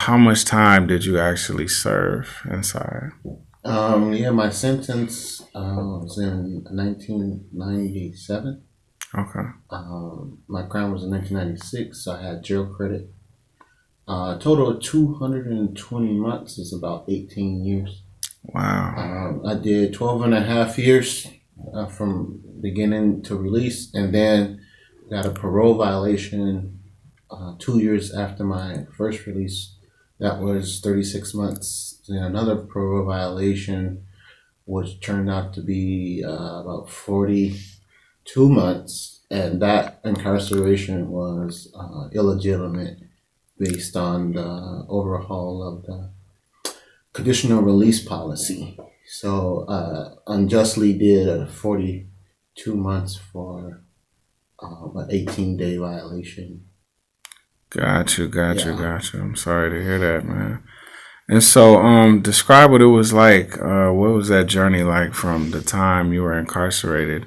how much time did you actually serve inside? My sentence was in 1997. Okay. My crime was in 1996, so I had jail credit. Total of 220 months is about 18 years. Wow. I did 12 and a half years from beginning to release, and then got a parole violation 2 years after my first release. That was 36 months. And another parole violation, which turned out to be about 42 months, and that incarceration was illegitimate based on the overhaul of the conditional release policy. So unjustly did a 42 months for an 18-day violation. Got you. I'm sorry to hear that, man. And so, describe what it was like. What was that journey like from the time you were incarcerated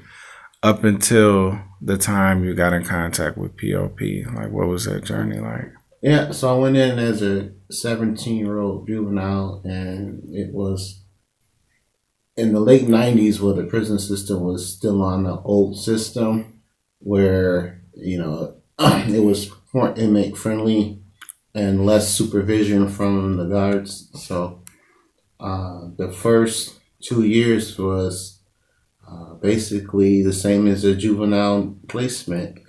up until the time you got in contact with POP? Like, what was that journey like? Yeah, so I went in as a 17-year-old juvenile, and it was in the late 90s where the prison system was still on the old system where, it was more inmate friendly and less supervision from the guards. So the first 2 years was basically the same as a juvenile placement,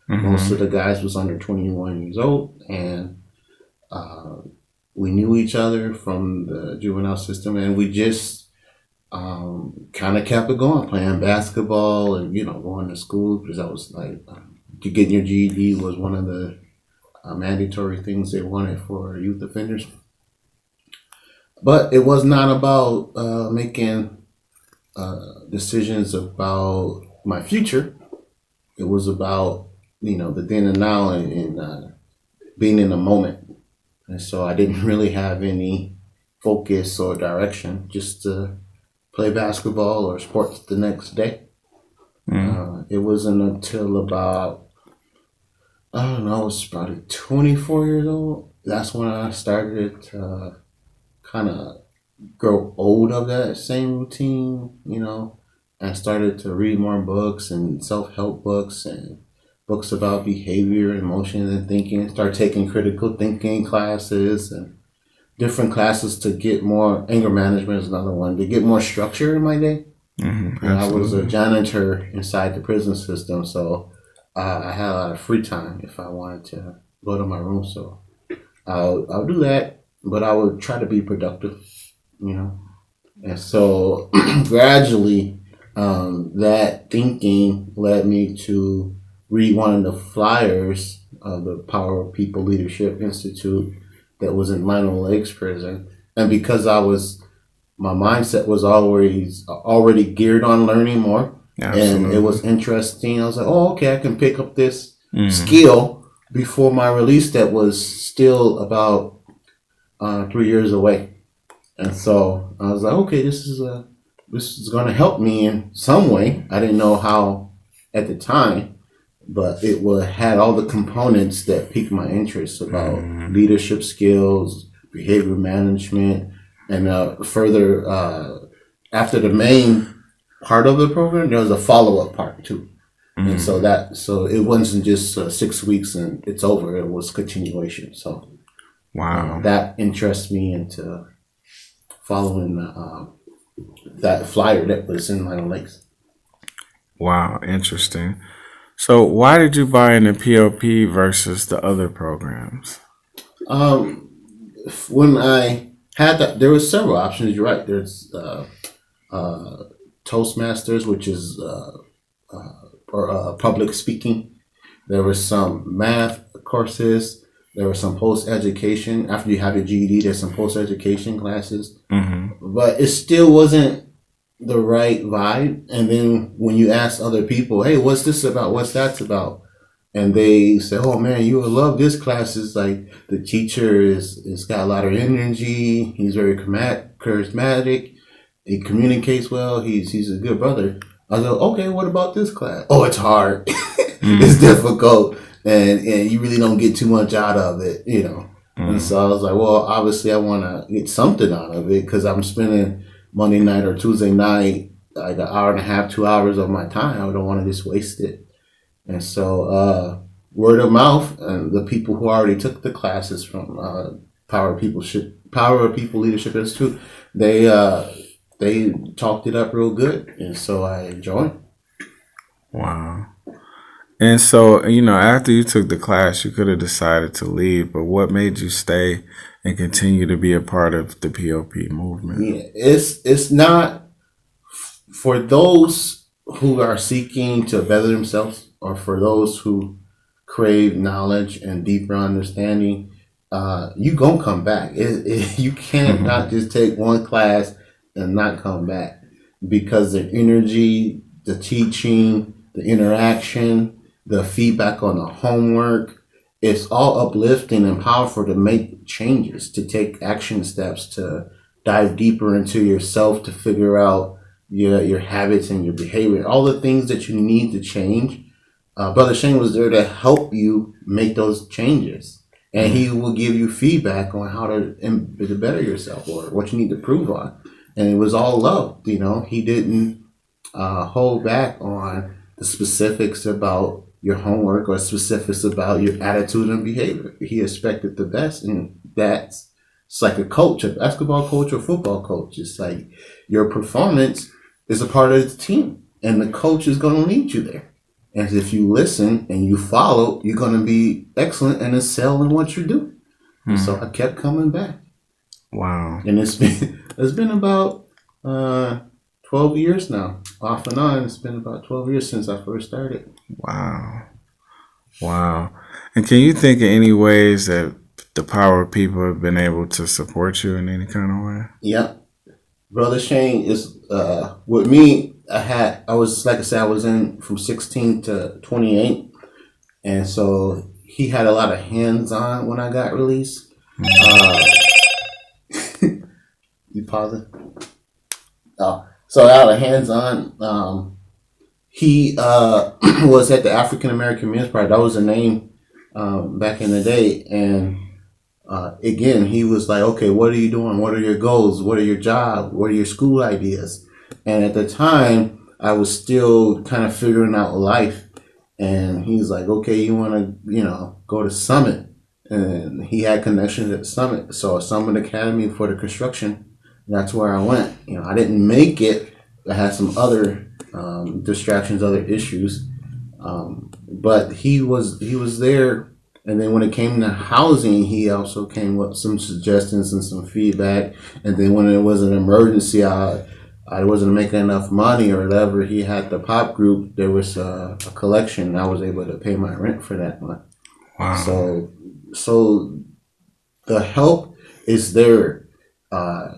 Most of the guys was under 21 years old, and we knew each other from the juvenile system, and we just kind of kept it going, playing basketball and, going to school, because that was like, getting your GED was one of the mandatory things they wanted for youth offenders. But it was not about making decisions about my future. It was about, the then and now, and being in the moment. And so I didn't really have any focus or direction, just to play basketball or sports the next day. It wasn't until about, I was probably 24 years old. That's when I started to kind of grow old of that same routine, and started to read more books and self-help books and books about behavior, emotions, and thinking. Start taking critical thinking classes and different classes to get more. Anger management is another one, to get more structure in my day. And I was a janitor inside the prison system, so I had a lot of free time if I wanted to go to my room. So I'll do that, but I would try to be productive, And so gradually, that thinking led me to read one of the flyers of the Power of People Leadership Institute that was in Lionel Lakes prison. And because my mindset was already geared on learning more. Absolutely. And it was interesting. I was like, oh, okay, I can pick up this skill before my release that was still about 3 years away. And so I was like, okay, this is going to help me in some way. I didn't know how at the time, but it had all the components that piqued my interest about leadership skills, behavior management, and further, after the main part of the program, there was a follow-up part too. And so it wasn't just 6 weeks and it's over. It was continuation. So wow, that interests me into following that flyer that was in Lionel Lakes. Wow, interesting. So why did you buy into POP versus the other programs? When I had that, there were several options. You're right. There's Toastmasters, which is public speaking. There were some math courses. There were some post-education. After you have your GED, there's some post-education classes. But it still wasn't the right vibe. And then when you ask other people, hey, what's this about? What's that about? And they say, oh man, you will love this class. It's like the teacher is got a lot of energy. He's very charismatic. He communicates well. He's a good brother. I was like, okay, what about this class? Oh, it's hard. It's difficult. And you really don't get too much out of it, And so I was like, well, obviously I want to get something out of it because I'm spending Monday night or Tuesday night like an hour and a half, 2 hours of my time. I don't want to just waste it. And so word of mouth, and the people who already took the classes from Power of People Leadership Institute, they talked it up real good, and so I joined. Wow. And so, after you took the class, you could have decided to leave, but what made you stay and continue to be a part of the POP movement? Yeah, it's not for those who are seeking to better themselves, or for those who crave knowledge and deeper understanding. You gonna come back. You can't not just take one class and not come back, because the energy, the teaching, the interaction, the feedback on the homework, it's all uplifting and powerful to make changes, to take action steps, to dive deeper into yourself, to figure out your habits and your behavior, all the things that you need to change. Brother Shane was there to help you make those changes, and he will give you feedback on how to better yourself or what you need to improve on. And it was all love. He didn't hold back on the specifics about your homework or specifics about your attitude and behavior. He expected the best, and it's like a coach, a basketball coach or football coach. It's like your performance is a part of the team, and the coach is going to lead you there. And if you listen and you follow, you're going to be excellent and excel in what you do. So I kept coming back. Wow. And it's been about 12 years now, off and on. It's been about 12 years since I first started. Wow. And can you think of any ways that the Power of People have been able to support you in any kind of way? Yeah. Brother Shane is with me. I was, like I said, I was in from 16 to 28, and so he had a lot of hands-on when I got released. You pause it. Oh, so I had a hands-on. He was at the African American Men's Pride. That was the name back in the day, and again, he was like, okay, what are you doing? What are your goals? What are your job? What are your school ideas? And at the time, I was still kind of figuring out life. And he's like, okay, you want to, go to Summit. And he had connections at Summit. So Summit Academy for the construction, that's where I went. I didn't make it. I had some other distractions, other issues. But he was there. And then when it came to housing, he also came with some suggestions and some feedback. And then when it was an emergency, I wasn't making enough money or whatever, he had the pop group. There was a collection. I was able to pay my rent for that month. Wow. So the help is there.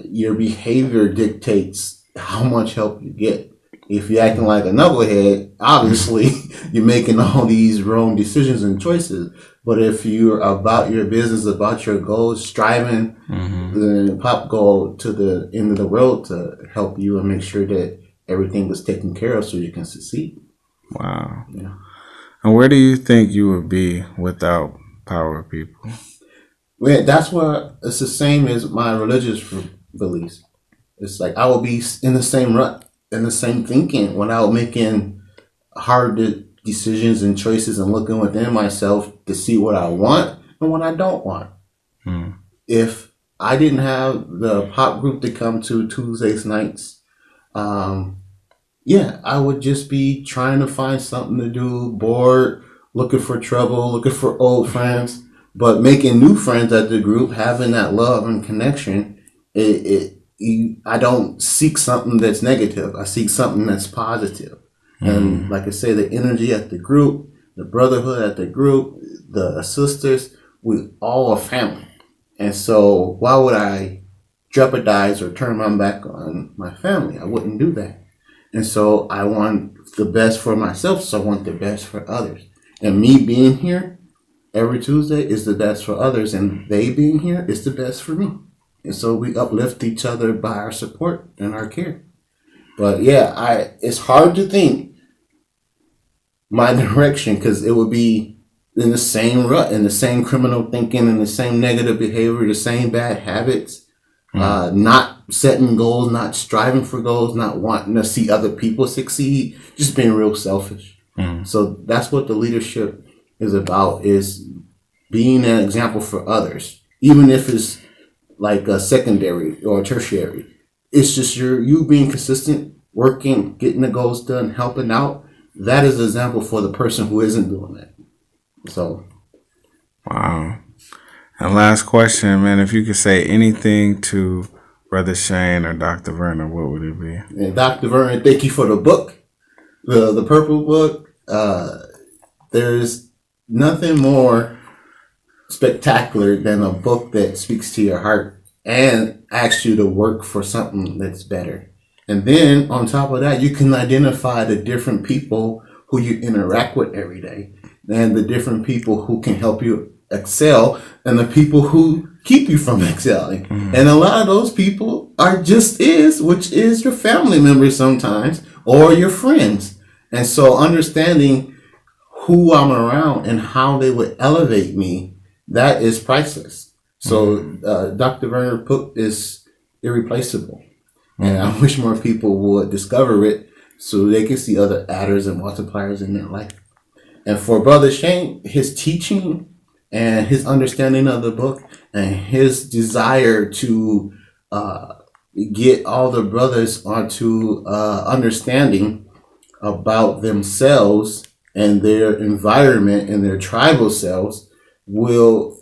Your behavior dictates how much help you get. If you're acting like a knucklehead, obviously you're making all these wrong decisions and choices. But if you're about your business, about your goals, striving, then pop go to the end of the road to help you and make sure that everything was taken care of so you can succeed. Wow. Yeah. And where do you think you would be without Power of People? Well, that's where it's the same as my religious beliefs. It's like I will be in the same rut, in the same thinking, without making hard decisions and choices and looking within myself to see what I want and what I don't want. If I didn't have the pop group to come to Tuesdays nights, I would just be trying to find something to do, bored, looking for trouble, looking for old friends, but making new friends at the group, having that love and connection. I don't seek something that's negative. I seek something that's positive. And like I say, the energy at the group, the brotherhood at the group, the sisters, we all are family. And so why would I jeopardize or turn my back on my family? I wouldn't do that. And so I want the best for myself, so I want the best for others. And me being here every Tuesday is the best for others, and they being here is the best for me. And so we uplift each other by our support and our care. But it's hard to think my direction, because it would be in the same rut, in the same criminal thinking, in the same negative behavior, the same bad habits, not setting goals, not striving for goals, not wanting to see other people succeed, just being real selfish. So that's what the leadership is about, is being an example for others, even if it's like a secondary or a tertiary. It's just you being consistent, working, getting the goals done, helping out. That is an example for the person who isn't doing that. So, wow. And last question, man, if you could say anything to Brother Shane or Dr. Verner, what would it be? and Dr. Vernon, thank you for the book, the purple book. There's nothing more spectacular than a book that speaks to your heart and asks you to work for something that's better. And then on top of that, you can identify the different people who you interact with every day, and the different people who can help you excel, and the people who keep you from excelling. And a lot of those people are which is your family members sometimes, or your friends. And so understanding who I'm around and how they would elevate me, that is priceless. So Dr. Verner book is irreplaceable. And I wish more people would discover it so they can see other adders and multipliers in their life. And for Brother Shane, his teaching and his understanding of the book and his desire to get all the brothers onto understanding about themselves and their environment and their tribal selves will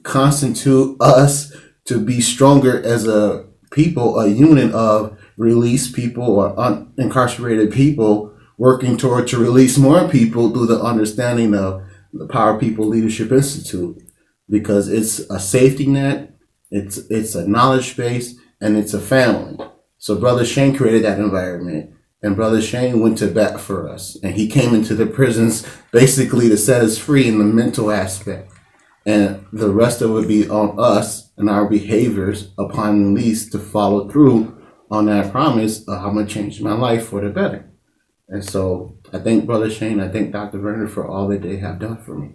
constitute us to be stronger as a people, a unit of released people or incarcerated people working toward to release more people through the understanding of the Power People Leadership Institute, because it's a safety net, it's a knowledge base, and it's a family. So Brother Shane created that environment, and Brother Shane went to bat for us, and he came into the prisons basically to set us free in the mental aspect, and the rest of it would be on us and our behaviors upon release to follow through on that promise of I'm going to change my life for the better. And so I thank Brother Shane, I thank Dr. Verner for all that they have done for me.